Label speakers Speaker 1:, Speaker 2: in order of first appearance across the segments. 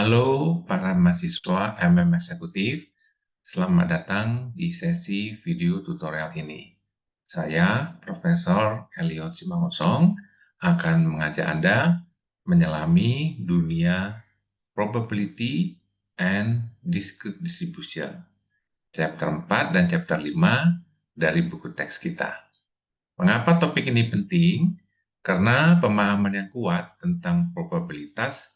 Speaker 1: Halo para mahasiswa MM Eksekutif, selamat datang di sesi video tutorial ini. Saya, Profesor Elliot Simangosong, akan mengajak Anda menyelami dunia probability and discrete distribution, chapter 4 dan chapter 5 dari buku teks kita. Mengapa topik ini penting? Karena pemahaman yang kuat tentang probabilitas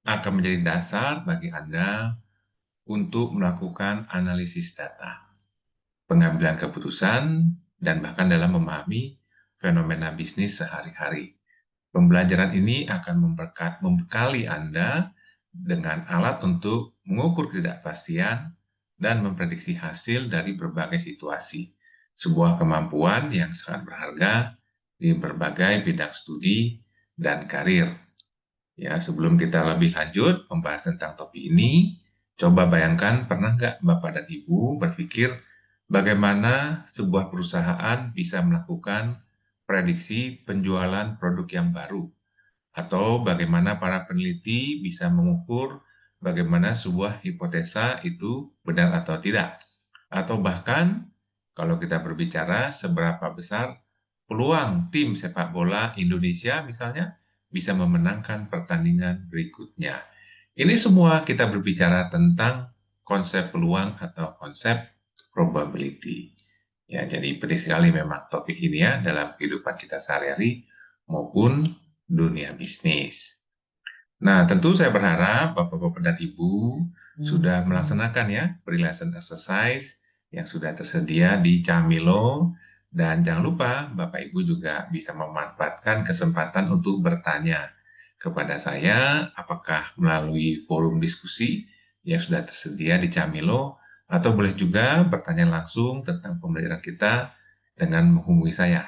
Speaker 1: akan menjadi dasar bagi Anda untuk melakukan analisis data, pengambilan keputusan, dan bahkan dalam memahami fenomena bisnis sehari-hari. Pembelajaran ini akan membekali Anda dengan alat untuk mengukur ketidakpastian dan memprediksi hasil dari berbagai situasi. Sebuah kemampuan yang sangat berharga di berbagai bidang studi dan karir. Ya, sebelum kita lebih lanjut membahas tentang topik ini, coba bayangkan pernah nggak Bapak dan Ibu berpikir bagaimana sebuah perusahaan bisa melakukan prediksi penjualan produk yang baru, atau bagaimana para peneliti bisa mengukur bagaimana sebuah hipotesa itu benar atau tidak, atau bahkan kalau kita berbicara seberapa besar peluang tim sepak bola Indonesia misalnya bisa memenangkan pertandingan berikutnya. Ini semua kita berbicara tentang konsep peluang atau konsep probability. Ya, jadi penting sekali memang topik ini ya dalam kehidupan kita sehari-hari maupun dunia bisnis. Nah, tentu saya berharap Bapak-Bapak dan Ibu sudah melaksanakan ya pre-lesson exercise yang sudah tersedia di Camilo. Dan jangan lupa Bapak Ibu juga bisa memanfaatkan kesempatan untuk bertanya kepada saya apakah melalui forum diskusi yang sudah tersedia di Camilo atau boleh juga bertanya langsung tentang pembelajaran kita dengan menghubungi saya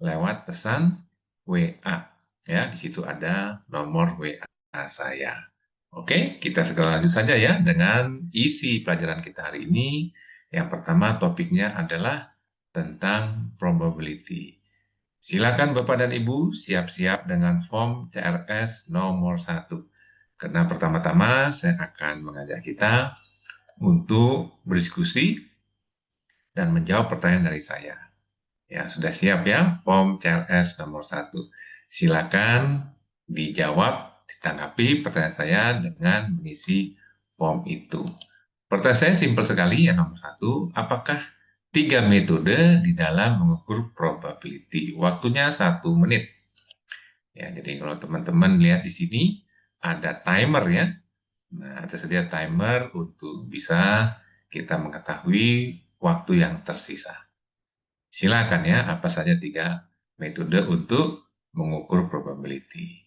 Speaker 1: lewat pesan WA. Ya, di situ ada nomor WA saya. Oke, kita segera lanjut saja ya dengan isi pelajaran kita hari ini. Yang pertama topiknya adalah tentang probability. Silakan Bapak dan Ibu siap-siap dengan form CRS nomor 1. Karena pertama-tama saya akan mengajak kita untuk berdiskusi dan menjawab pertanyaan dari saya. Ya, sudah siap ya form CRS nomor 1. Silakan dijawab, ditanggapi pertanyaan saya dengan mengisi form itu. Pertanyaan saya simpel sekali, yang nomor 1, apakah 3 metode di dalam mengukur probability? Waktunya 1 menit. Ya, jadi kalau teman-teman lihat di sini ada timer ya. Nah, tersedia timer untuk bisa kita mengetahui waktu yang tersisa. Silakan ya, apa saja 3 metode untuk mengukur probability.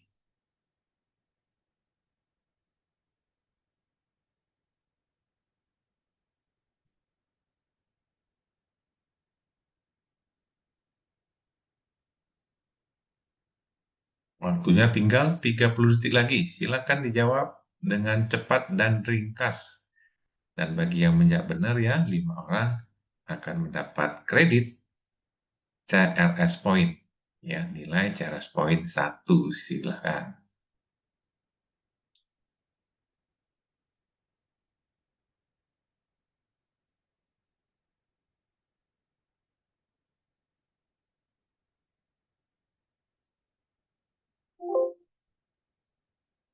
Speaker 1: Waktunya tinggal 30 detik lagi. Silakan dijawab dengan cepat dan ringkas. Dan bagi yang menjawab benar ya, 5 orang akan mendapat kredit CRS point. Ya, nilai CRS point 1. Silakan.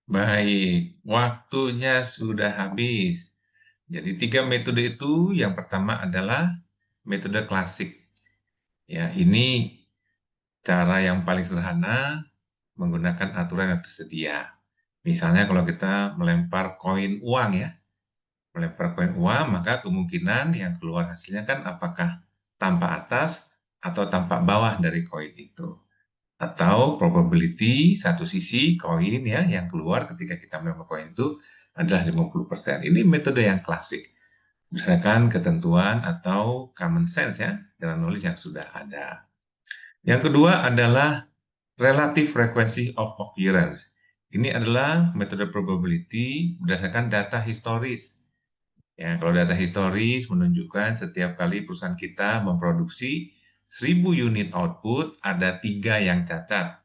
Speaker 1: Baik, waktunya sudah habis. Jadi 3 metode itu yang pertama adalah metode klasik. Ya, ini cara yang paling sederhana menggunakan aturan yang tersedia. Misalnya kalau kita melempar koin uang ya, melempar koin uang, maka kemungkinan yang keluar hasilnya kan apakah tampak atas atau tampak bawah dari koin itu. Atau probability satu sisi koin ya yang keluar ketika kita melempar koin itu adalah 50%. Ini metode yang klasik. Berdasarkan ketentuan atau common sense ya, dalam knowledge yang sudah ada. Yang kedua adalah relative frequency of occurrence. Ini adalah metode probability berdasarkan data historis. Ya, kalau data historis menunjukkan setiap kali perusahaan kita memproduksi 1000 unit output, ada 3 yang cacat.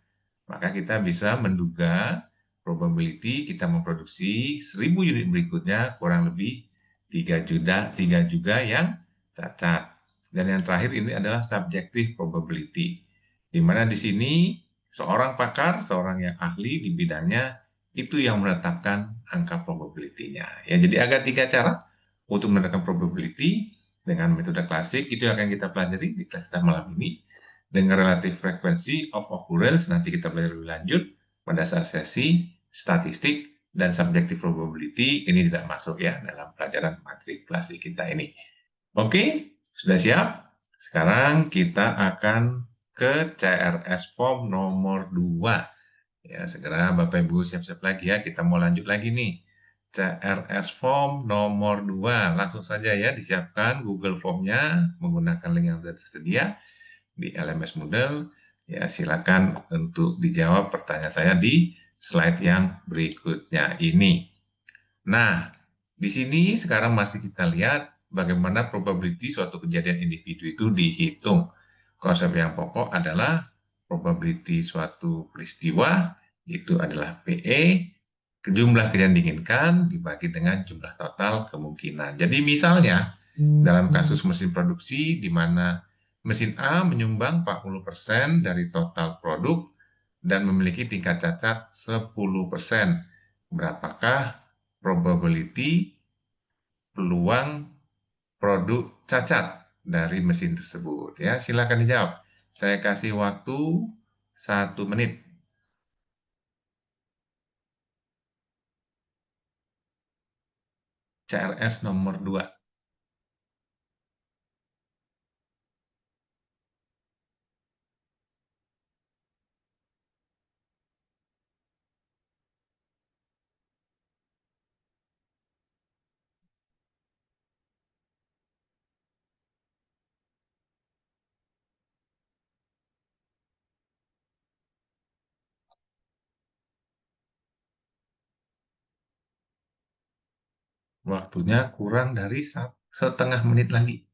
Speaker 1: Maka kita bisa menduga probability kita memproduksi 1000 unit berikutnya kurang lebih 3 juga yang cacat. Dan yang terakhir ini adalah subjective probability, di mana di sini seorang pakar, seorang yang ahli di bidangnya itu yang menetapkan angka probability-nya. Ya, jadi ada 3 cara untuk menetapkan probability dengan metode klasik, itu yang akan kita pelajari di kelas kita malam ini. Dengan relative frequency of occurrence, nanti kita belajar lebih lanjut pada saat sesi statistik dan subjective probability, ini tidak masuk ya dalam pelajaran materi klasik kita ini. Oke, sudah siap? Sekarang kita akan ke CRS form nomor 2. Ya, segera Bapak Ibu siap-siap lagi ya, kita mau lanjut lagi nih. CRS form nomor 2. Langsung saja ya disiapkan Google Form-nya menggunakan link yang sudah tersedia di LMS Moodle. Ya, silakan untuk dijawab pertanyaan saya di slide yang berikutnya ini. Nah, di sini sekarang masih kita lihat bagaimana probability suatu kejadian individu itu dihitung. Konsep yang pokok adalah probability suatu peristiwa itu adalah PE, jumlah kejadian diinginkan dibagi dengan jumlah total kemungkinan. Jadi misalnya dalam kasus mesin produksi di mana mesin A menyumbang 40% dari total produk dan memiliki tingkat cacat 10%. Berapakah probability peluang produk cacat dari mesin tersebut? Ya, silakan dijawab. Saya kasih waktu 1 menit. CRS nomor 2. Waktunya kurang dari setengah menit lagi.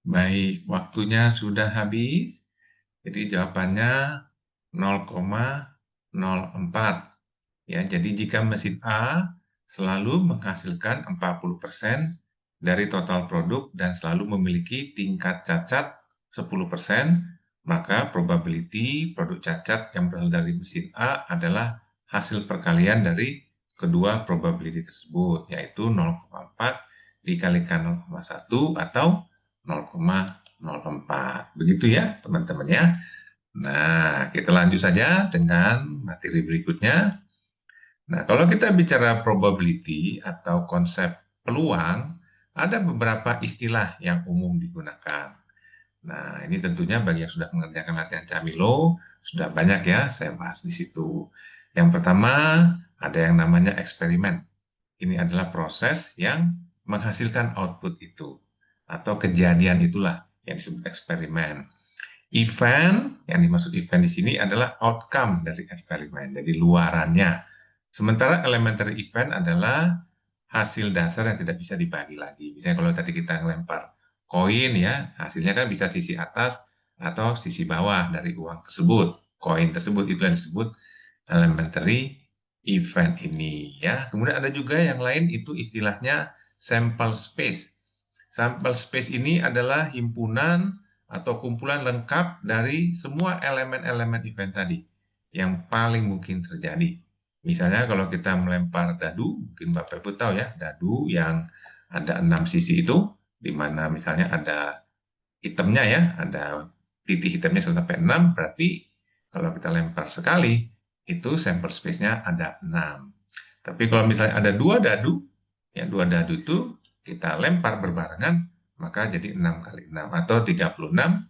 Speaker 1: Baik, waktunya sudah habis. Jadi jawabannya 0,04. Ya, jadi jika mesin A selalu menghasilkan 40% dari total produk dan selalu memiliki tingkat cacat 10%, maka probability produk cacat yang berasal dari mesin A adalah hasil perkalian dari kedua probability tersebut, yaitu 0,4 dikalikan 0,1 atau 0,04. Begitu ya, teman-teman ya. Nah, kita lanjut saja dengan materi berikutnya. Nah, kalau kita bicara probability atau konsep peluang, ada beberapa istilah yang umum digunakan. Nah, ini tentunya bagi yang sudah mengerjakan latihan Camilo, sudah banyak ya saya bahas di situ. Yang pertama, ada yang namanya eksperimen. Ini adalah proses yang menghasilkan output itu, atau kejadian itulah yang disebut eksperimen. Event, yang dimaksud event di sini adalah outcome dari eksperimen, jadi luarannya. Sementara elementary event adalah hasil dasar yang tidak bisa dibagi lagi. Misalnya kalau tadi kita ngelempar koin ya, hasilnya kan bisa sisi atas atau sisi bawah dari uang tersebut. Koin tersebut itu yang disebut elementary event ini ya. Kemudian ada juga yang lain itu istilahnya sample space. Sample space ini adalah himpunan atau kumpulan lengkap dari semua elemen-elemen event tadi yang paling mungkin terjadi. Misalnya kalau kita melempar dadu, mungkin Bapak Ibu tahu ya, dadu yang ada 6 sisi itu, di mana misalnya ada hitamnya ya, ada titik hitamnya 1 sampai 6, berarti kalau kita lempar sekali, itu sample space-nya ada 6. Tapi kalau misalnya ada 2 dadu, ya 2 dadu itu kita lempar berbarengan, maka jadi 6 kali 6 atau 36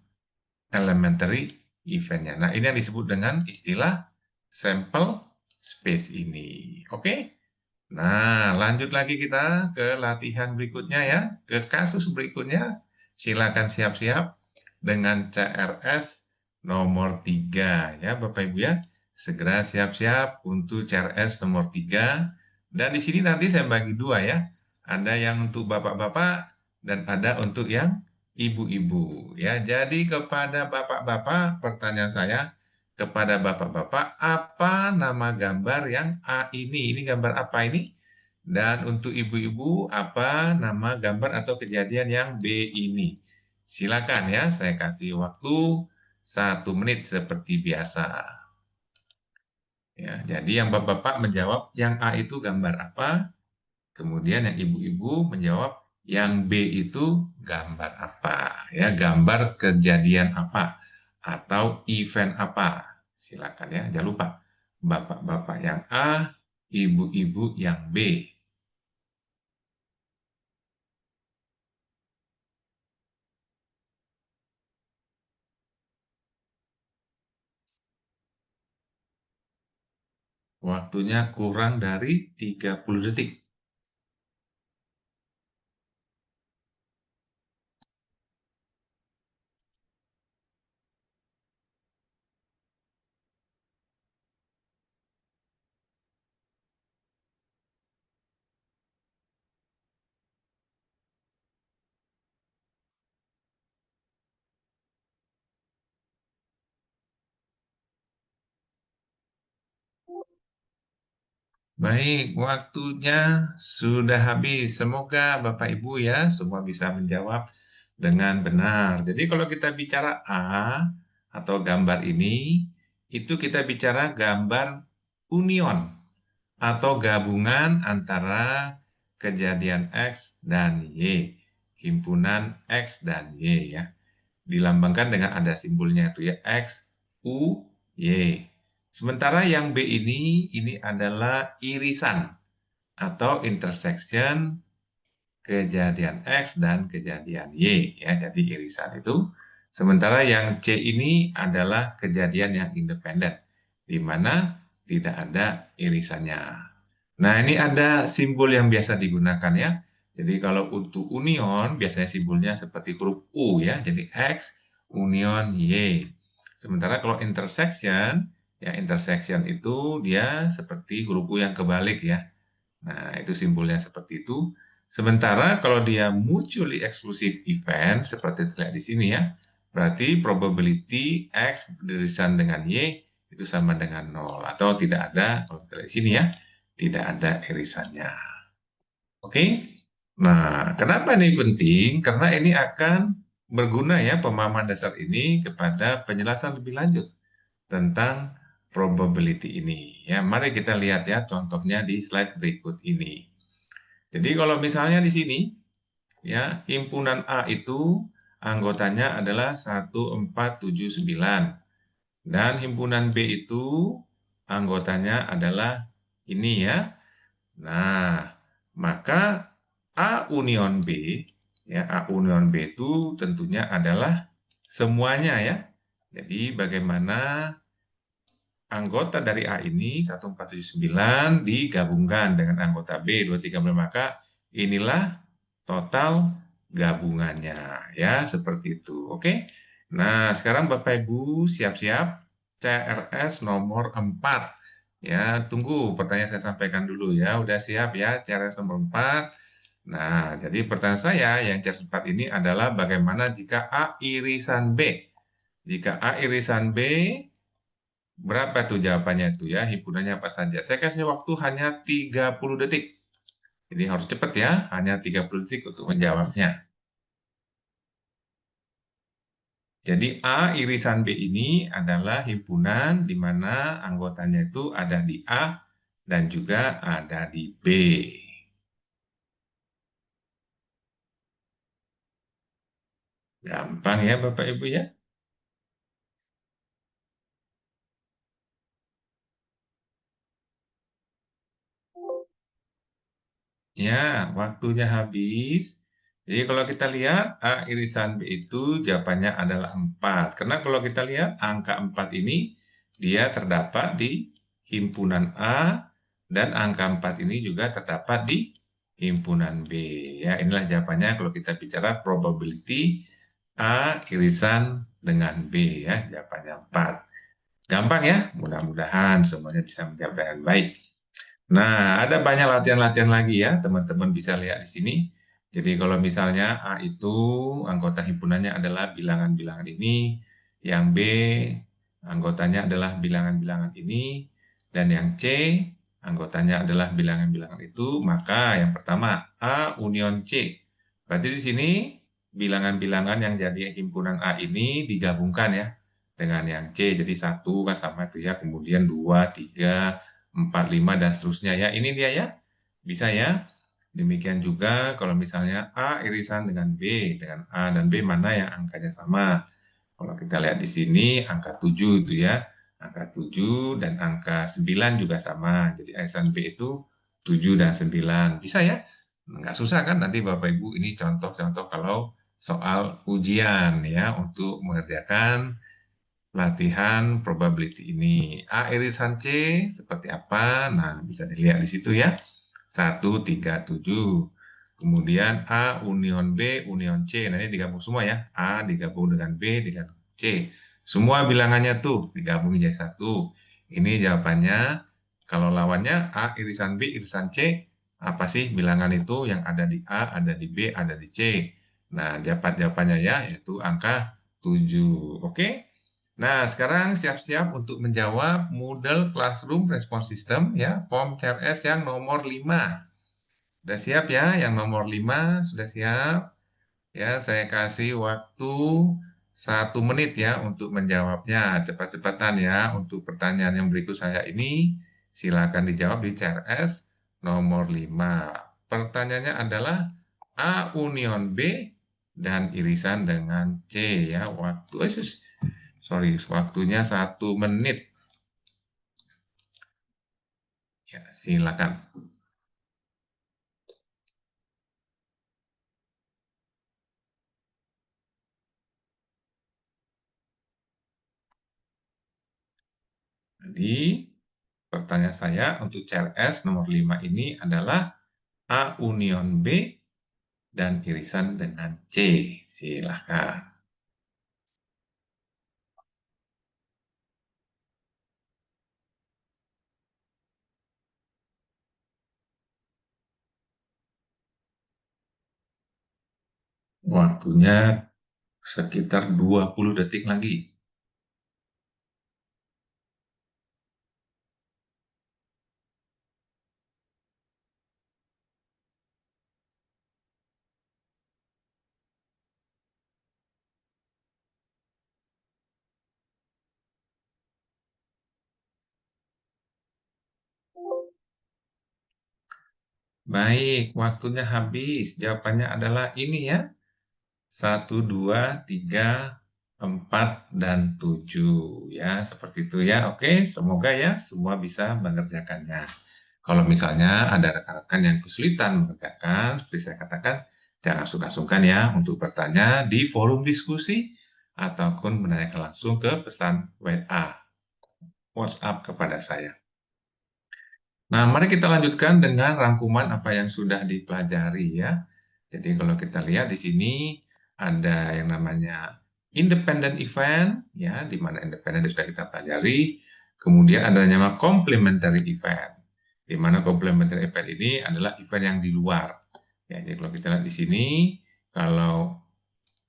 Speaker 1: elementary event-nya. Nah, ini yang disebut dengan istilah sample space ini. Oke? Nah, lanjut lagi kita ke latihan berikutnya ya, ke kasus berikutnya. Silakan siap-siap dengan CRS nomor 3 ya Bapak Ibu ya. Segera siap-siap untuk CRS nomor 3. Dan di sini nanti saya bagi dua ya. Ada yang untuk bapak-bapak dan ada untuk yang ibu-ibu ya. Jadi kepada bapak-bapak pertanyaan saya, kepada bapak-bapak, apa nama gambar yang A ini? Ini gambar apa ini? Dan untuk ibu-ibu, apa nama gambar atau kejadian yang B ini? Silakan ya, saya kasih waktu 1 menit seperti biasa. Ya, jadi yang bapak-bapak menjawab yang A itu gambar apa, kemudian yang ibu-ibu menjawab yang B itu gambar apa. Ya, gambar kejadian apa atau event apa. Silakan ya, jangan lupa. Bapak-bapak yang A, ibu-ibu yang B. Waktunya kurang dari 30 detik. Baik, waktunya sudah habis. Semoga Bapak Ibu ya semua bisa menjawab dengan benar. Jadi kalau kita bicara A atau gambar ini, itu kita bicara gambar union atau gabungan antara kejadian X dan Y. Himpunan X dan Y ya. Dilambangkan dengan ada simbolnya itu ya X, U, Y. Sementara yang B ini adalah irisan atau intersection kejadian X dan kejadian Y ya. Jadi irisan itu. Sementara yang C ini adalah kejadian yang independen di mana tidak ada irisannya. Nah, ini ada simbol yang biasa digunakan ya. Jadi kalau untuk union biasanya simbolnya seperti huruf U ya. Jadi X union Y. Sementara kalau intersection ya intersection itu dia seperti huruf U yang kebalik ya. Nah, itu simbolnya seperti itu. Sementara kalau dia mutually exclusive event, seperti terlihat di sini ya, berarti probability X beririsan dengan Y itu sama dengan 0. Atau tidak ada, kalau kita lihat di sini ya, tidak ada irisannya. Oke? Nah, kenapa ini penting? Karena ini akan berguna ya pemahaman dasar ini kepada penjelasan lebih lanjut tentang probability ini. Ya, mari kita lihat ya contohnya di slide berikut ini. Jadi kalau misalnya di sini ya himpunan A itu anggotanya adalah 1479 dan himpunan B itu anggotanya adalah ini ya. Nah, maka A union B ya A union B itu tentunya adalah semuanya ya. Jadi bagaimana anggota dari A ini 1479 digabungkan dengan anggota B 235 maka inilah total gabungannya ya seperti itu. Oke. Nah, sekarang Bapak Ibu siap-siap CRS nomor 4. Ya, tunggu pertanyaan saya sampaikan dulu ya. Udah siap ya CRS nomor 4. Nah, jadi pertanyaan saya yang CRS 4 ini adalah bagaimana jika A irisan B? Jika A irisan B, berapa tuh jawabannya itu ya? Himpunannya apa saja? Saya kasih waktu hanya 30 detik. Jadi harus cepat ya, hanya 30 detik untuk menjawabnya. Jadi A irisan B ini adalah himpunan di mana anggotanya itu ada di A dan juga ada di B. Gampang ya Bapak Ibu ya? Ya, waktunya habis. Jadi kalau kita lihat A irisan B itu jawabannya adalah 4. Karena kalau kita lihat angka 4 ini dia terdapat di himpunan A dan angka 4 ini juga terdapat di himpunan B. Ya, inilah jawabannya kalau kita bicara probability A irisan dengan B ya, jawabannya 4. Gampang ya, mudah-mudahan semuanya bisa menjawab dengan baik. Nah, ada banyak latihan-latihan lagi ya, teman-teman bisa lihat di sini. Jadi kalau misalnya A itu anggota himpunannya adalah bilangan-bilangan ini, yang B anggotanya adalah bilangan-bilangan ini, dan yang C anggotanya adalah bilangan-bilangan itu, maka yang pertama A union C. Berarti di sini bilangan-bilangan yang jadi himpunan A ini digabungkan ya dengan yang C. Jadi satu kan sama itu ya, kemudian 2, 3, 4, 5, dan seterusnya ya. Ini dia ya, bisa ya. Demikian juga kalau misalnya A irisan dengan B, dengan A dan B mana yang angkanya sama. Kalau kita lihat di sini angka 7 itu ya, angka 7 dan angka 9 juga sama. Jadi irisan B itu 7 dan 9. Bisa ya? Nggak susah kan nanti Bapak Ibu, ini contoh-contoh kalau soal ujian ya untuk mengerjakan latihan probability ini. A irisan C seperti apa? Nah, bisa dilihat di situ ya. 1, 3, 7. Kemudian A union B, union C. Nah, ini digabung semua ya. A digabung dengan B, dengan C. Semua bilangannya tuh digabung jadi satu. Ini jawabannya. Kalau lawannya A irisan B, irisan C, apa sih bilangan itu yang ada di A, ada di B, ada di C? Nah, dapat jawabannya ya, yaitu angka 7. Oke? Nah, sekarang siap-siap untuk menjawab Moodle Classroom Response System ya, form CRS yang nomor 5. Sudah siap ya? Yang nomor 5 sudah siap? Ya, saya kasih waktu 1 menit ya untuk menjawabnya. Cepat-cepatan ya untuk pertanyaan yang berikut saya ini. Silakan dijawab di CRS nomor 5. Pertanyaannya adalah A union B dan irisan dengan C ya. Waktunya 1 menit. Ya, silakan. Jadi, pertanyaan saya untuk CRS nomor 5 ini adalah A union B dan irisan dengan C. Silakan. Waktunya sekitar 20 detik lagi. Baik, waktunya habis. Jawabannya adalah ini ya. 1, 2, 3, 4, dan 7. Ya, seperti itu ya. Oke, semoga ya semua bisa mengerjakannya. Kalau misalnya ada rekan-rekan yang kesulitan mengerjakan, seperti saya katakan, jangan sungkan-sungkan ya untuk bertanya di forum diskusi ataupun menanyakan langsung ke pesan WA, WhatsApp kepada saya. Nah, mari kita lanjutkan dengan rangkuman apa yang sudah dipelajari ya. Jadi kalau kita lihat di sini ada yang namanya independent event ya, di mana independent sudah kita pelajari. Kemudian ada yang namanya complementary event. Di mana complementary event ini adalah event yang di luar. Ya, jadi kalau kita lihat di sini, kalau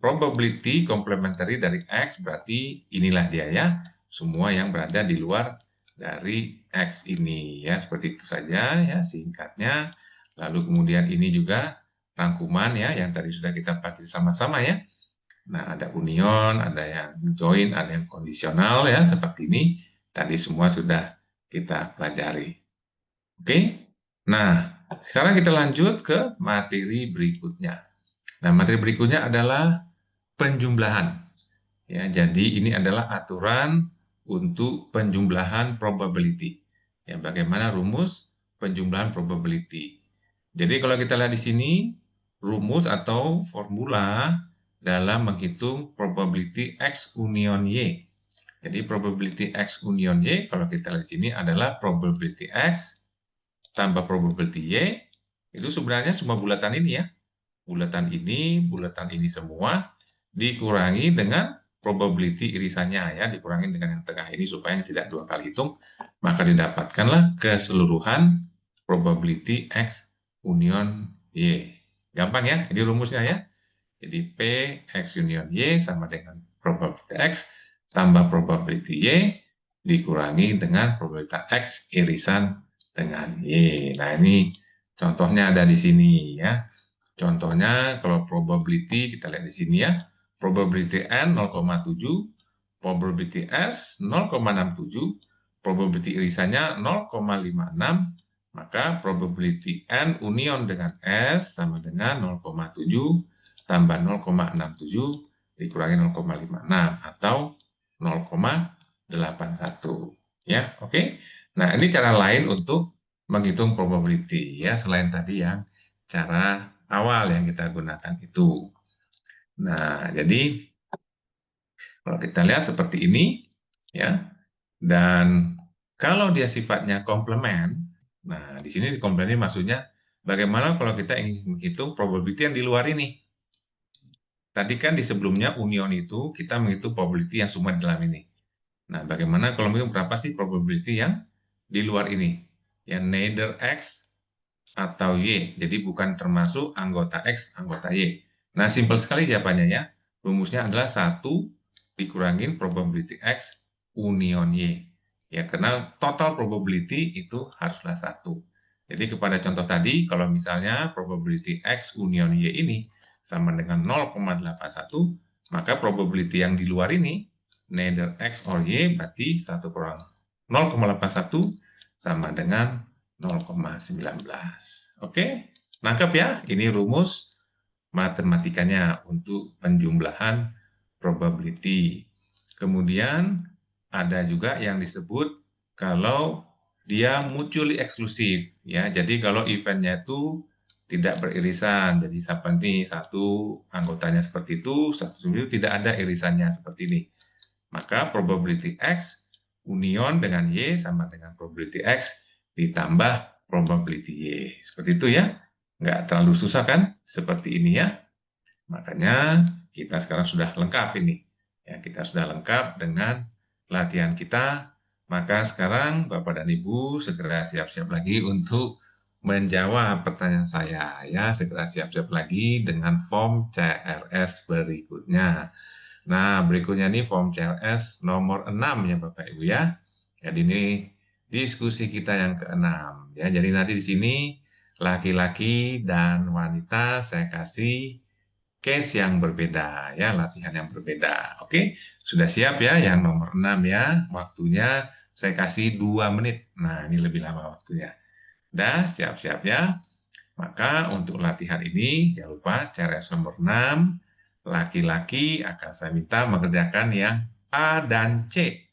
Speaker 1: probability complementary dari X berarti inilah dia ya. Semua yang berada di luar dari X ini ya, seperti itu saja ya singkatnya. Lalu kemudian ini juga rangkuman ya yang tadi sudah kita pelajari sama-sama ya. Nah, ada union, ada yang join, ada yang kondisional ya seperti ini. Tadi semua sudah kita pelajari. Oke? Nah, sekarang kita lanjut ke materi berikutnya. Nah, materi berikutnya adalah penjumlahan. Ya, jadi ini adalah aturan untuk penjumlahan probability. Ya, bagaimana rumus penjumlahan probability. Jadi kalau kita lihat di sini, rumus atau formula dalam menghitung probability X union Y. Jadi probability X union Y, kalau kita lihat di sini adalah probability X tambah probability Y, itu sebenarnya semua bulatan ini ya. Bulatan ini semua dikurangi dengan probability irisannya ya, dikurangi dengan yang tengah ini supaya tidak dua kali hitung, maka didapatkanlah keseluruhan probability X union Y. Gampang ya, ini rumusnya ya. Jadi P X union Y sama dengan probability X tambah probability Y dikurangi dengan probabilitas X irisan dengan Y. Nah, ini contohnya ada di sini ya. Contohnya kalau probability kita lihat di sini ya. Probability N 0,7, probability S 0,67, probability irisannya 0,56, maka probability N union dengan S sama dengan 0,7 tambah 0,67 dikurangi 0,56 atau 0,81 ya. Oke. Nah, ini cara lain untuk menghitung probability ya, selain tadi yang cara awal yang kita gunakan itu. Nah, jadi kalau kita lihat seperti ini ya. Dan kalau dia sifatnya komplement, nah di sini komplement ini maksudnya bagaimana kalau kita ingin menghitung probability yang di luar ini. Tadi kan di sebelumnya union itu kita menghitung probability yang semua di dalam ini. Nah, bagaimana kalau menghitung berapa sih probability yang di luar ini? Yang neither X atau Y. Jadi bukan termasuk anggota X, anggota Y. Nah, simpel sekali jawabannya ya. Rumusnya adalah 1 dikurangin probability X union Y. Ya, karena total probability itu haruslah 1. Jadi kepada contoh tadi, kalau misalnya probability X union Y ini sama dengan 0,81, maka probability yang di luar ini, neither X or Y, berarti 1 kurang 0,81 sama dengan 0,19. Oke, nangkep ya? Ini rumus matematikanya untuk penjumlahan probability. Kemudian ada juga yang disebut kalau dia mutually eksklusif ya. Jadi kalau eventnya itu tidak beririsan, jadi seperti satu anggotanya seperti itu, satu sendiri tidak ada irisannya seperti ini. Maka probability X union dengan Y sama dengan probability X ditambah probability Y. Seperti itu ya. Nggak terlalu susah kan? Seperti ini ya. Makanya kita sekarang sudah lengkap ini. Ya, kita sudah lengkap dengan latihan kita. Maka sekarang Bapak dan Ibu segera siap-siap lagi untuk menjawab pertanyaan saya. Ya, segera siap-siap lagi dengan form CRS berikutnya. Nah, berikutnya nih form CRS nomor 6 ya Bapak Ibu ya. Jadi ini diskusi kita yang keenam ya. Jadi nanti di sini laki-laki dan wanita saya kasih case yang berbeda ya, latihan yang berbeda. Oke, sudah siap ya yang nomor 6 ya. Waktunya saya kasih 2 menit. Nah, ini lebih lama waktunya. Dah siap-siap ya. Maka untuk latihan ini, jangan lupa CRS nomor 6, laki-laki akan saya minta mengerjakan yang A dan C.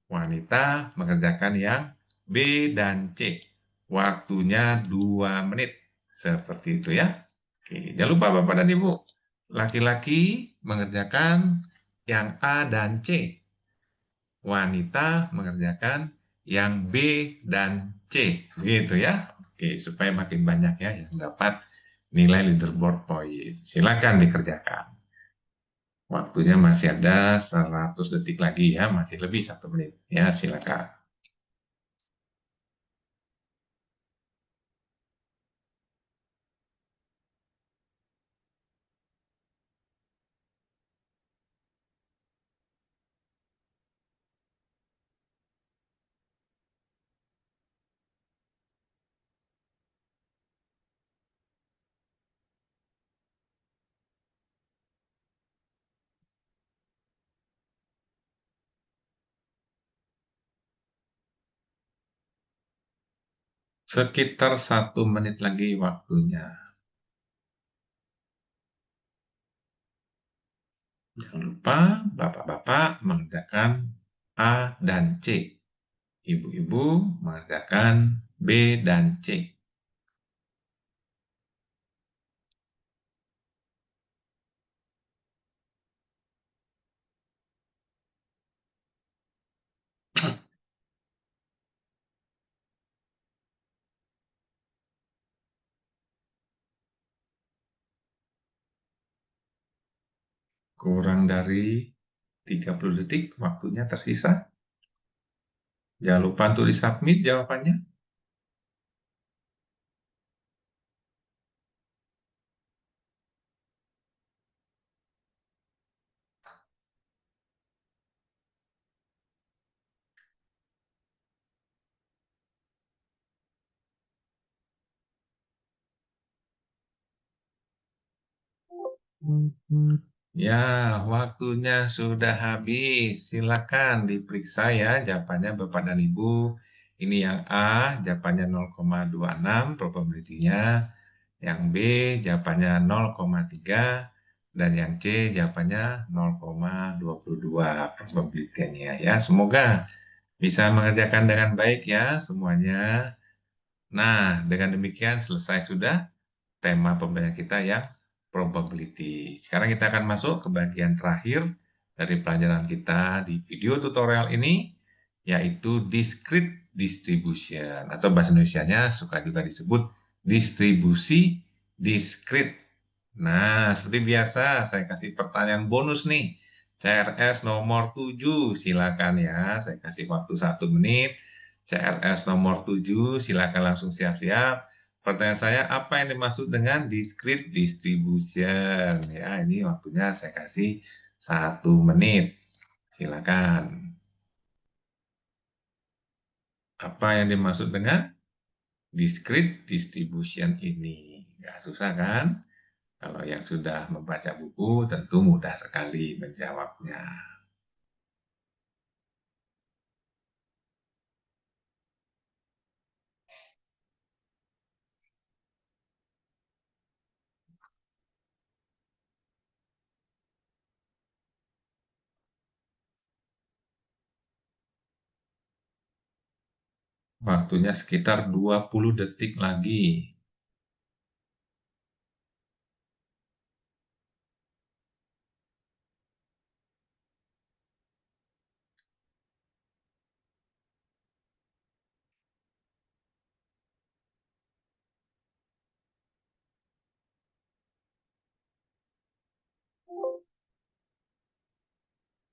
Speaker 1: Wanita mengerjakan yang B dan C. Waktunya 2 menit. Seperti itu ya. Oke, jangan lupa Bapak dan Ibu. Laki-laki mengerjakan yang A dan C. Wanita mengerjakan yang B dan C. Gitu ya. Oke, supaya makin banyak ya yang dapat nilai leaderboard point. Silakan dikerjakan. Waktunya masih ada 100 detik lagi ya, masih lebih 1 menit. Ya, silakan. Sekitar 1 menit lagi waktunya. Jangan lupa Bapak-Bapak mengerjakan A dan C. Ibu-ibu mengerjakan B dan C. Kurang dari 30 detik waktunya tersisa. Jangan lupa untuk di-submit jawabannya. Ya, waktunya sudah habis. Silakan diperiksa ya jawabannya Bapak dan Ibu. Ini yang A, jawabannya 0,26 probability-nya. Yang B, jawabannya 0,3. Dan yang C, jawabannya 0,22 probability-nya ya. Semoga bisa mengerjakan dengan baik ya semuanya. Nah, dengan demikian selesai sudah tema pembelajaran kita yang probability. Sekarang kita akan masuk ke bagian terakhir dari pelajaran kita di video tutorial ini, yaitu discrete distribution, atau bahasa Indonesianya suka juga disebut distribusi discrete. Nah, seperti biasa, saya kasih pertanyaan bonus nih. CRS nomor 7, silakan ya. Saya kasih waktu 1 menit. CRS nomor 7, silakan langsung siap-siap. Pertanyaan saya, apa yang dimaksud dengan discrete distribution? Ya, ini waktunya saya kasih 1 menit. Silakan. Apa yang dimaksud dengan discrete distribution ini? Nggak susah kan? Kalau yang sudah membaca buku tentu mudah sekali menjawabnya. Waktunya sekitar 20 detik lagi.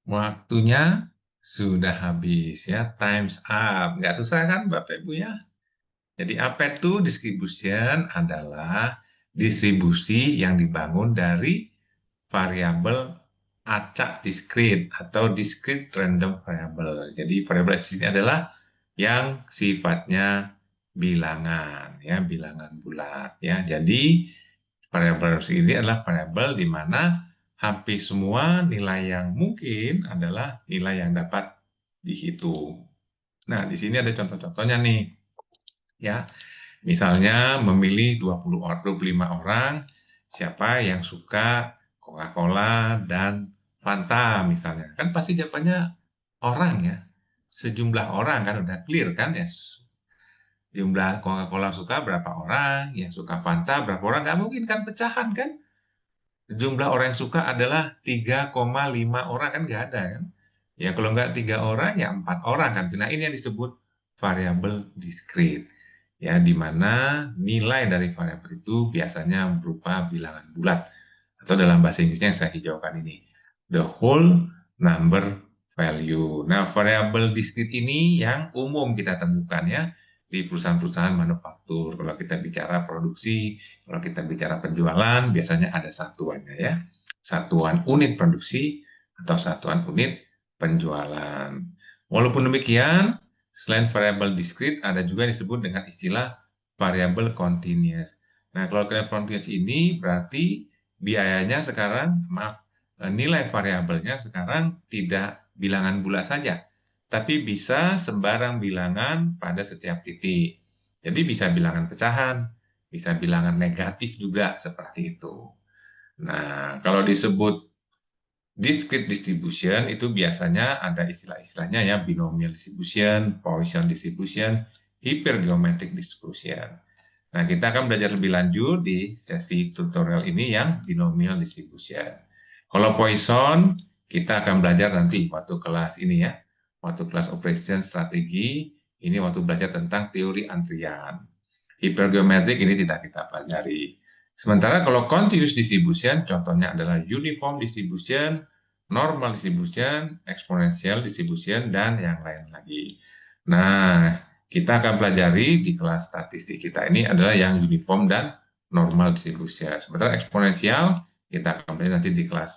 Speaker 1: Waktunya sudah habis ya, time's up. Nggak susah kan Bapak Ibu ya? Jadi apa itu distribution? Adalah distribusi yang dibangun dari variabel acak diskrit atau discrete random variable. Jadi variabel di sini adalah yang sifatnya bilangan ya, bilangan bulat ya. Jadi variabel ini adalah variabel di mana hampir semua nilai yang mungkin adalah nilai yang dapat dihitung. Nah, di sini ada contoh-contohnya nih ya. Misalnya memilih 25 orang, siapa yang suka Coca-Cola dan Fanta misalnya. Kan pasti jawabannya orang ya. Sejumlah orang kan udah clear kan ya. Jumlah Coca-Cola suka berapa orang, yang suka Fanta berapa orang. Nggak mungkin kan pecahan kan. Jumlah orang yang suka adalah 3,5 orang kan nggak ada kan. Ya kalau nggak 3 orang ya 4 orang kan. Nah ini yang disebut variabel discrete. Ya di mana nilai dari variabel itu biasanya berupa bilangan bulat. Atau dalam bahasa Inggrisnya yang saya hijaukan ini. The whole number value. Nah variabel discrete ini yang umum kita temukan ya di perusahaan-perusahaan manufaktur. Kalau kita bicara produksi, kalau kita bicara penjualan, biasanya ada satuannya ya. Satuan unit produksi atau satuan unit penjualan. Walaupun demikian, selain variabel discrete, ada juga yang disebut dengan istilah variabel continuous. Nah, kalau variabel continuous ini berarti biayanya sekarang, maaf, nilai variabelnya sekarang tidak bilangan bulat saja, tapi bisa sembarang bilangan pada setiap titik. Jadi bisa bilangan pecahan, bisa bilangan negatif juga seperti itu. Nah, kalau disebut discrete distribution itu biasanya ada istilah-istilahnya ya, binomial distribution, Poisson distribution, hypergeometric distribution. Nah, kita akan belajar lebih lanjut di sesi tutorial ini yang binomial distribution. Kalau Poisson, kita akan belajar nanti waktu kelas ini ya, waktu kelas operation strategi, ini waktu belajar tentang teori antrian. Hypergeometric ini tidak kita pelajari. Sementara kalau continuous distribution, contohnya adalah uniform distribution, normal distribution, exponential distribution, dan yang lain lagi. Nah, kita akan pelajari di kelas statistik kita ini adalah yang uniform dan normal distribution. Sementara eksponensial, kita akan pelajari nanti di kelas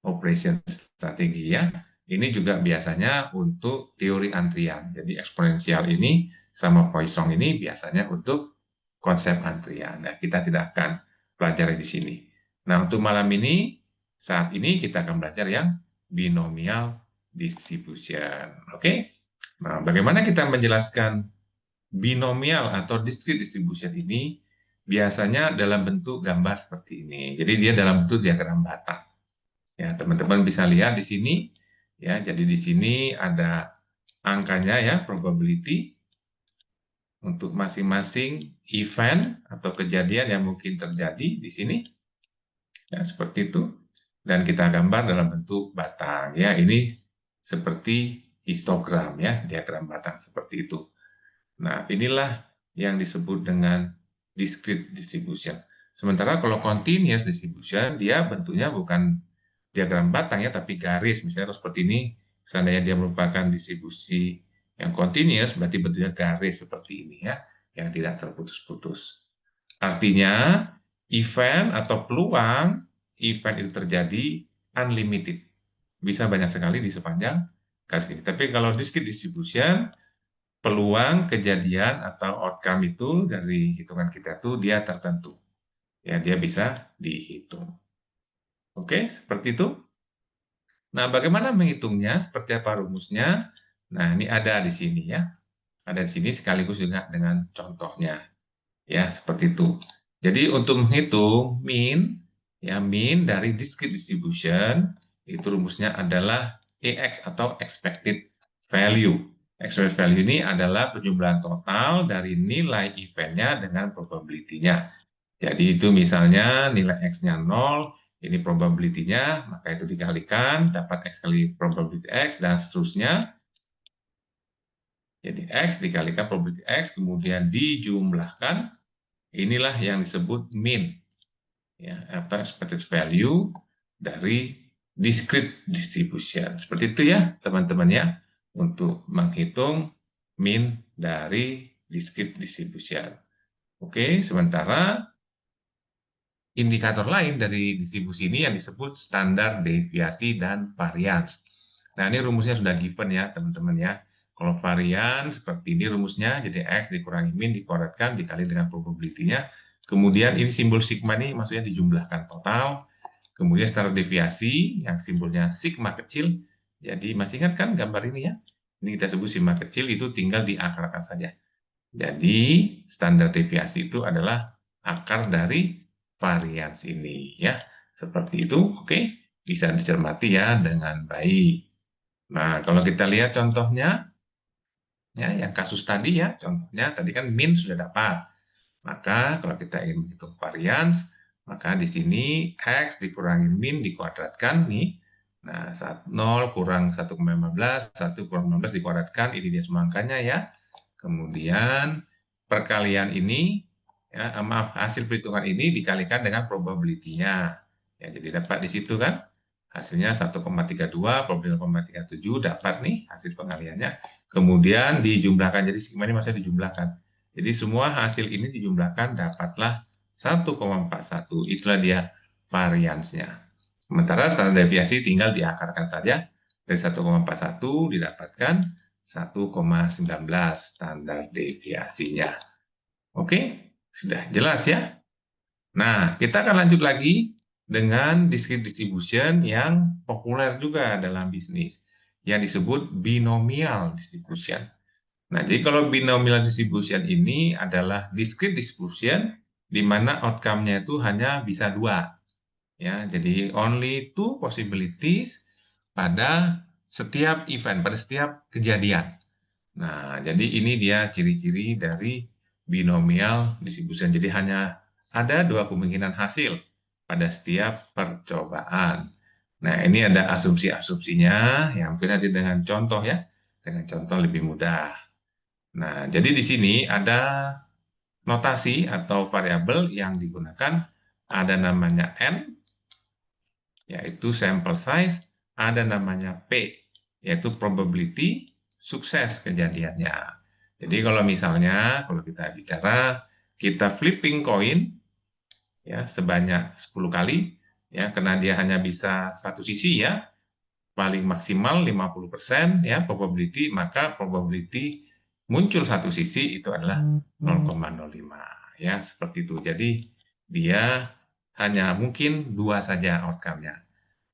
Speaker 1: operation strategi ya. Ini juga biasanya untuk teori antrian. Jadi eksponensial ini sama Poisson ini biasanya untuk konsep antrian. Nah, kita tidak akan pelajari di sini. Nah, untuk malam ini, saat ini kita akan belajar yang binomial distribution. Oke? Nah, bagaimana kita menjelaskan binomial atau discrete distribution ini? Biasanya dalam bentuk gambar seperti ini. Jadi dia dalam bentuk diagram batang. Ya, teman-teman bisa lihat di sini. Ya, jadi di sini ada angkanya ya, probability untuk masing-masing event atau kejadian yang mungkin terjadi di sini. Ya, seperti itu. Dan kita gambar dalam bentuk batang. Ya, ini seperti histogram ya, diagram batang seperti itu. Nah, inilah yang disebut dengan discrete distribution. Sementara kalau continuous distribution, dia bentuknya bukan diagram batang ya, tapi garis. Misalnya seperti ini, seandainya dia merupakan distribusi yang continuous, berarti bentuknya garis seperti ini ya, yang tidak terputus-putus. Artinya, event atau peluang event itu terjadi unlimited. Bisa banyak sekali di sepanjang garis ini. Tapi kalau discrete distribution, peluang kejadian atau outcome itu dari hitungan kita itu dia tertentu. Ya, dia bisa dihitung. Oke, seperti itu. Nah, bagaimana menghitungnya? Seperti apa rumusnya? Nah, ini ada di sini ya. Ada di sini sekaligus juga dengan contohnya. Ya, seperti itu. Jadi untuk menghitung mean, ya mean dari discrete distribution, itu rumusnya adalah EX atau expected value. Expected value ini adalah penjumlahan total dari nilai eventnya dengan probability-nya. Jadi itu misalnya nilai X-nya 0, ini probability-nya, maka itu dikalikan, dapat X kali probability X, dan seterusnya. Jadi X dikalikan probability X, kemudian dijumlahkan, inilah yang disebut mean, ya, atau expected value dari discrete distribution. Seperti itu ya, teman-teman ya, untuk menghitung mean dari discrete distribution. Oke, sementara indikator lain dari distribusi ini yang disebut standar deviasi dan varians. Nah, ini rumusnya sudah given ya, teman-teman ya. Kalau varian seperti ini rumusnya, jadi X dikurangi min, dikuadratkan, dikali dengan probability-nya. Kemudian ini simbol sigma ini maksudnya dijumlahkan total. Kemudian standar deviasi yang simbolnya sigma kecil. Jadi masih ingat kan gambar ini ya? Ini kita sebut sigma kecil, itu tinggal diakarkan saja. Jadi standar deviasi itu adalah akar dari varians ini ya. Seperti itu, oke? Bisa dicermati ya dengan baik. Nah, kalau kita lihat contohnya ya yang kasus tadi ya, contohnya tadi kan min sudah dapat. Maka kalau kita ingin menghitung varians, maka di sini X dikurangi min dikuadratkan nih. Nah, 0 kurang 1,15, 1 kurang 15 dikuadratkan, ini dia semua angkanya ya. Kemudian perkalian ini, ya, maaf, hasil perhitungan ini dikalikan dengan probability-nya. Ya, jadi dapat di situ kan, hasilnya 1,32, probability 0,37, dapat nih hasil pengaliannya. Kemudian dijumlahkan, jadi sigma ini masih dijumlahkan. Jadi semua hasil ini dijumlahkan dapatlah 1,41. Itulah dia variansnya. Sementara standar deviasi tinggal diakarkan saja. Dari 1,41 didapatkan 1,19 standar deviasinya. Oke, sudah jelas ya? Nah, kita akan lanjut lagi dengan discrete distribution yang populer juga dalam bisnis, yang disebut binomial distribution. Nah, jadi kalau binomial distribution ini adalah discrete distribution di mana outcome-nya itu hanya bisa dua. Ya, jadi only two possibilities pada setiap event, pada setiap kejadian. Nah, jadi ini dia ciri-ciri dari binomial distribution. Jadi hanya ada dua kemungkinan hasil pada setiap percobaan. Nah, ini ada asumsi-asumsinya yang mungkin nanti dengan contoh ya. Dengan contoh lebih mudah. Nah, jadi di sini ada notasi atau variabel yang digunakan ada namanya N, yaitu sample size, ada namanya P, yaitu probability sukses kejadiannya. Jadi kalau misalnya, kalau kita bicara, kita flipping coin, ya sebanyak 10 kali, ya karena dia hanya bisa satu sisi ya, paling maksimal 50% ya probability, maka probability muncul satu sisi itu adalah 0,05 ya, seperti itu. Jadi dia hanya mungkin dua saja outcome-nya.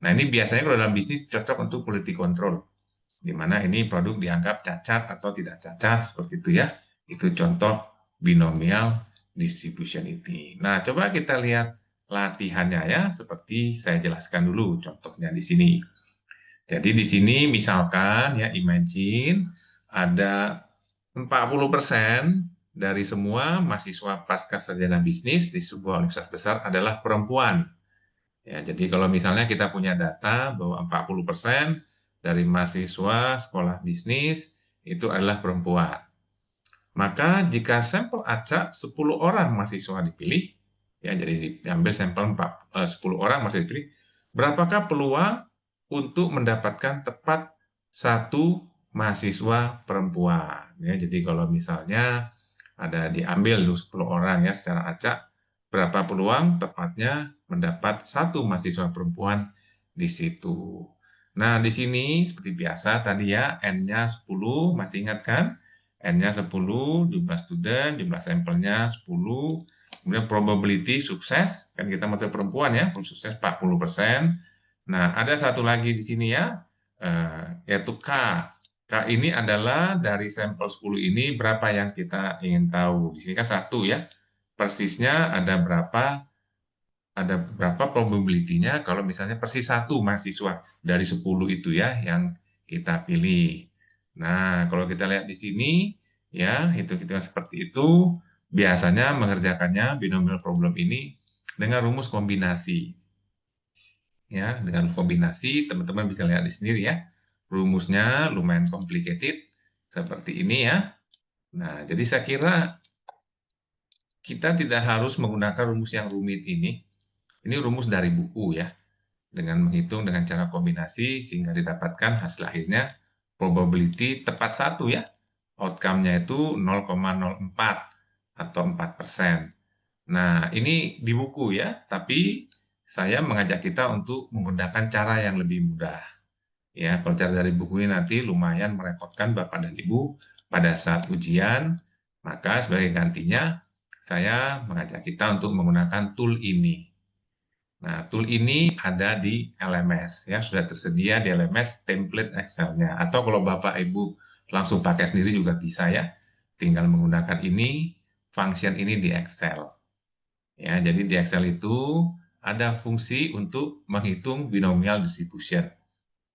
Speaker 1: Nah, ini biasanya kalau dalam bisnis cocok untuk quality control, di mana ini produk dianggap cacat atau tidak cacat, seperti itu ya. Itu contoh binomial distributionity. Nah, coba kita lihat latihannya ya, seperti saya jelaskan dulu contohnya di sini. Jadi di sini misalkan ya, imagine ada 40% dari semua mahasiswa pasca sarjana bisnis di sebuah universitas besar adalah perempuan. Ya, jadi kalau misalnya kita punya data bahwa 40% dari mahasiswa sekolah bisnis itu adalah perempuan. Maka jika sampel acak 10 orang mahasiswa dipilih, ya jadi diambil sampel 10 orang mahasiswa dipilih, berapakah peluang untuk mendapatkan tepat satu mahasiswa perempuan? Ya, jadi kalau misalnya ada diambil 10 orang ya secara acak, berapa peluang tepatnya mendapat satu mahasiswa perempuan di situ. Nah, di sini seperti biasa tadi ya, N-nya 10, masih ingat kan? N-nya 10, jumlah student, jumlah sampelnya 10, kemudian probability sukses, kan kita masuk perempuan ya, sukses 40%. Nah, ada satu lagi di sini ya, yaitu K. K ini adalah dari sampel 10 ini berapa yang kita ingin tahu. Di sini kan satu ya, persisnya ada berapa probability-nya kalau misalnya persis satu mahasiswa dari 10 itu ya yang kita pilih. Nah, kalau kita lihat di sini ya, hitung-hitungan seperti itu biasanya mengerjakannya binomial problem ini dengan rumus kombinasi. Ya, dengan kombinasi teman-teman bisa lihat di sendiri ya. Rumusnya lumayan complicated seperti ini ya. Nah, jadi saya kira kita tidak harus menggunakan rumus yang rumit ini. Ini rumus dari buku ya. Dengan menghitung dengan cara kombinasi sehingga didapatkan hasil akhirnya probability tepat satu ya. Outcome-nya itu 0,04 atau 4%. Nah, ini di buku ya, tapi saya mengajak kita untuk menggunakan cara yang lebih mudah. Ya, kalau cara dari buku ini nanti lumayan merepotkan Bapak dan Ibu pada saat ujian, maka sebagai gantinya saya mengajak kita untuk menggunakan tool ini. Nah, tool ini ada di LMS, ya sudah tersedia di LMS template Excel-nya. Atau kalau Bapak Ibu langsung pakai sendiri juga bisa ya, tinggal menggunakan ini, function ini di Excel. Ya, jadi di Excel itu ada fungsi untuk menghitung binomial distribution.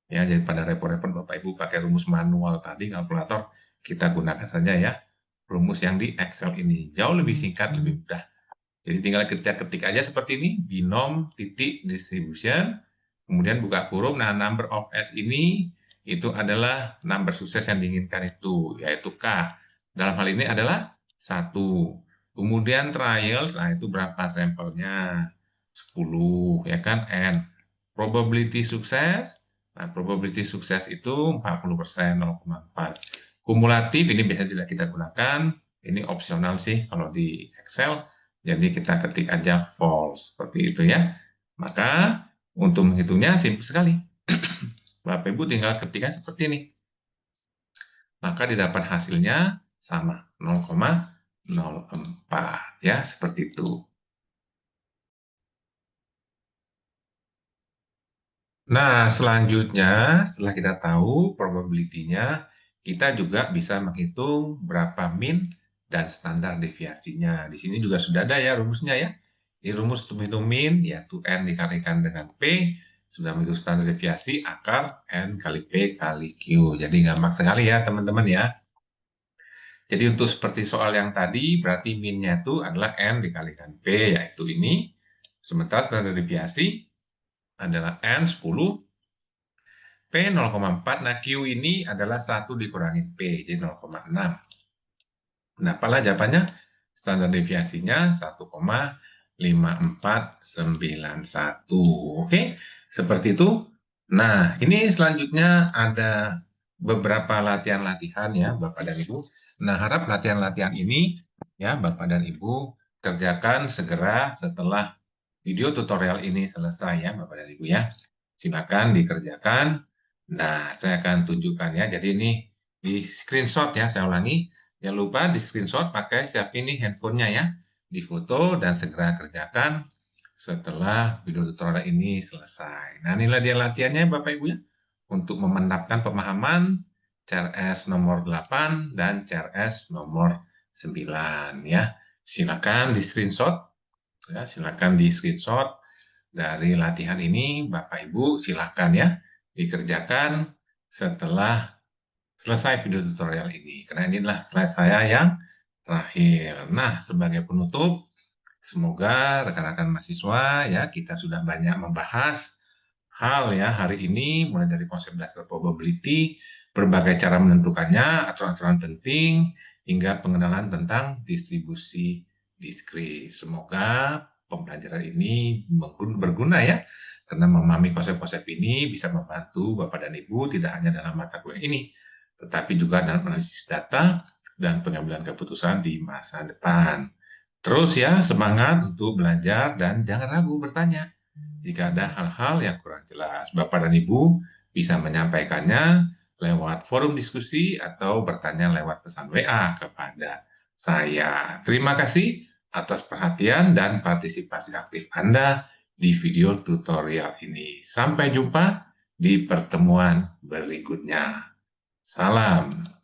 Speaker 1: Ya, jadi pada repot-repot Bapak Ibu pakai rumus manual tadi kalkulator, kita gunakan saja ya rumus yang di Excel ini. Jauh lebih singkat, lebih mudah. Jadi tinggal kita ketik aja seperti ini, binom titik distribution, kemudian buka kurung. Nah, number of S ini itu adalah number sukses yang diinginkan itu, yaitu K. Dalam hal ini adalah 1. Kemudian trials, nah itu berapa sampelnya? 10, ya kan? N. Probability sukses, nah probability sukses itu 40%, 0,4. Kumulatif, ini biasanya tidak kita gunakan, ini opsional sih kalau di Excel. Jadi kita ketik aja false, seperti itu ya. Maka untuk menghitungnya simpel sekali. Bapak Ibu tinggal ketikkan seperti ini. Maka didapat hasilnya sama 0,04 ya, seperti itu. Nah, selanjutnya setelah kita tahu probability-nya, kita juga bisa menghitung berapa min dan standar deviasinya. Di sini juga sudah ada ya rumusnya ya. Ini rumus untuk menghitung min, yaitu N dikalikan dengan P, sudah menghitung standar deviasi akar N kali P kali Q. Jadi gampang sekali ya teman-teman ya. Jadi untuk seperti soal yang tadi, berarti min-nya itu adalah N dikalikan P, yaitu ini. Sementara standar deviasi adalah N 10, P 0,4. Nah, Q ini adalah 1 dikurangi P, jadi 0,6. Nah, apalah jawabannya? Standar deviasinya 1,5. 5491. Oke, seperti itu. Nah, ini selanjutnya ada beberapa latihan-latihan ya, Bapak dan Ibu. Nah, harap latihan-latihan ini ya, Bapak dan Ibu kerjakan segera setelah video tutorial ini selesai ya, Bapak dan Ibu ya. Silakan dikerjakan. Nah, saya akan tunjukkan ya. Jadi ini di screenshot ya, saya ulangi. Jangan lupa di screenshot pakai siapin nih handphonenya ya. Difoto dan segera kerjakan setelah video tutorial ini selesai. Nah, inilah dia latihannya Bapak Ibu ya. Untuk memantapkan pemahaman CRS nomor 8 dan CRS nomor 9 ya. Silakan di screenshot ya, silakan di screenshot dari latihan ini Bapak Ibu silakan ya dikerjakan setelah selesai video tutorial ini. Karena inilah slide saya yang terakhir. Nah, sebagai penutup, semoga rekan-rekan mahasiswa ya kita sudah banyak membahas hal ya hari ini mulai dari konsep dasar probability, berbagai cara menentukannya, aturan-aturan penting hingga pengenalan tentang distribusi diskrit. Semoga pembelajaran ini berguna ya karena memahami konsep-konsep ini bisa membantu Bapak dan Ibu tidak hanya dalam mata kuliah ini tetapi juga dalam analisis data dan pengambilan keputusan di masa depan. Terus ya, semangat untuk belajar dan jangan ragu bertanya. Jika ada hal-hal yang kurang jelas, Bapak dan Ibu bisa menyampaikannya lewat forum diskusi atau bertanya lewat pesan WA kepada saya. Terima kasih atas perhatian dan partisipasi aktif Anda di video tutorial ini. Sampai jumpa di pertemuan berikutnya. Salam.